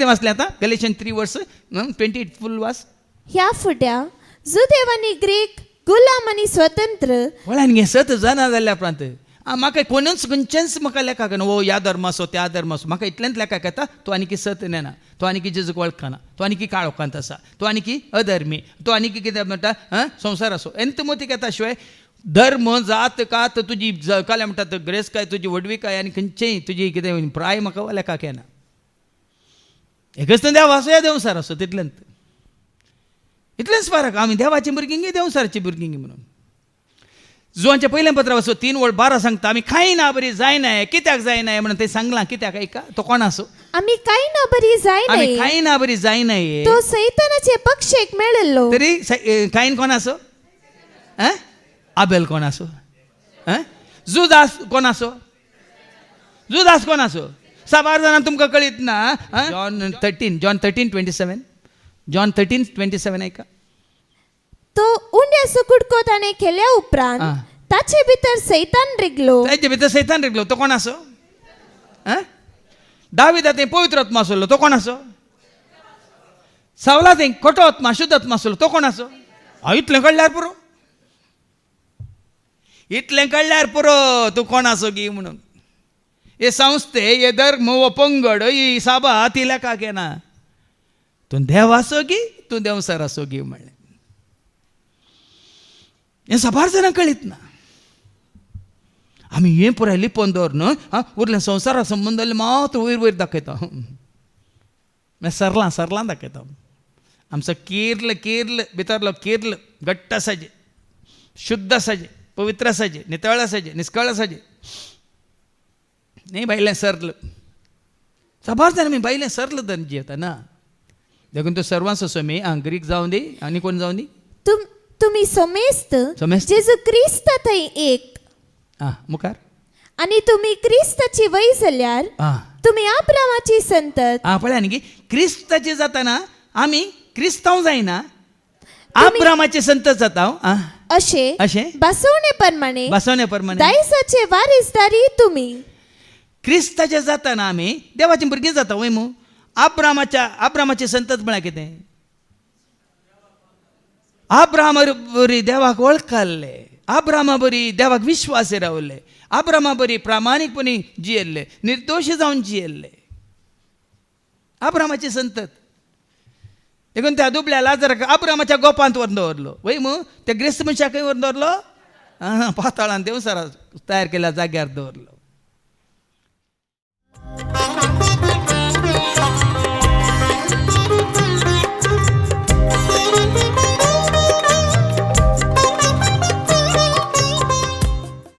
वाचलें आतां गॅलेशियन 3 वर्स 28 फूल वास. ह्या फुड्या जुदेव आनी ग्रीक, गुलाम आनी स्वतंत्र. वळान घे सत जाना जाल्या उपरांत म्हाका कोणूच खंयचेंच म्हाका लेखाक येना. ओ ह्या धर्माचो त्या धर्माचो म्हाका इतलेंच लेखाक येता तो आनी सत नेना, तो आनी जेजूक वळखना, तो आनी काळोखांत आसा, तो आनी अधर्मी, तो आनी कितें म्हणटा संवसार असो. एंतमतीक येता शिवाय धर्म जात कात तुजी काले म्हणटात ग्रेस काय तुजी वडवीकाय आनी खंयचेंय तुजी कितें प्राय म्हाका लेखाक येना. एकच तर देव असो या देवसार असो इतलेंच फरक. आमी देवाची भुरगीं देवसारची भुरगीं म्हणून. जुवांच्या पयल्या पत्रा वचो 3:12 सांगता आमी खायना बरी जायनाय. कित्याक जायनाय म्हणून ते सांगलां. कित्याक ऐका तो कोण असो. आमी खायना बरी जायनाय. आमी खायना बरी जायनाय. तो सैतानाचे पक्षेक मेळिल्लो. तरी खायन कोण असो. आबेल कोण असो. जुदास कोण असो. जुदास कोण असो. 6 जाणां तुमकां कळीत ना. जॉन 13:27 जॉन 13:27 ऐका. तो उंड्या सुकुडको ताणें केल्या उपरांत ताचे भितर सैतान रिगलो. ताचे भितर सैतान रिगलो. तो कोण असो. दाविदा थंय पवित्र आत्मा आसलो. तो कोण असो. सावला थंय खोटो आत्मा शुद्ध आत्मा आसलो. तो कोण असो. इतलें कळल्यार पुरो. इतलें कळल्यार पुरो तूं कोण असो गी म्हणून. हे संस्थे हे धर्म हो पंगड ही साबा ती लेखाक येना. तूं देव असो गी तूं देवसार असो गी म्हणलें. हें साबार जाणांक कळीत ना. आमी हें पुराय लिपोवन दवरन उरलें संवसारा संबंद मात वयर वयर दाखयता. सरलां दाखयता. आमचो किर्ल भितरलो किर्ल घट्ट आसाजे, शुद्ध आसाजे, पवित्र आसाजे, नितळ आसाजे, निस्कळ आसाजे. न्ही बायलें सरल. साबार जाणां आमी बायलें सरल धन जियेता ना. देखून तो सर्वांचो सोमी ग्रीक जावं दी आनी कोण जावं दी. तुमी सोमेस्त जेजू क्रिस्त थंय एक. मुखार. आनी तुमी क्रिस्ताची वय जाल्यार तुमी अब्रामाची संतत. पळय न्ही क्रिस्ताची जाताना आमी क्रिस्तांव जायना अब्रामाचे संतत जाता. अशें बसवणे प्रमाणे दायसाचे वारिसदारी तुमी. क्रिस्ताचे जाताना आमी देवाची भुरगीं जाता वय मू. अब्रामाचे संतत म्हळ्यार कितें. अब्रामा बरी देवाक वळखले. अब्रामा बरी देवाक विश्वासी रावले. अब्रामा बरी प्रामाणीकपणी जियेल्ले, निर्दोशी जावन जियेल्ले. अब्रामाचे संतत. देखून त्या दुबळ्या लाजराक अब्रामाच्या गोपांत व्हरून दवरलो वय मू. त्या ग्रेस्त मनशाकय व्हरून दवरलो पाताळान देवसारा तयार केल्या जाग्यार दवरलो.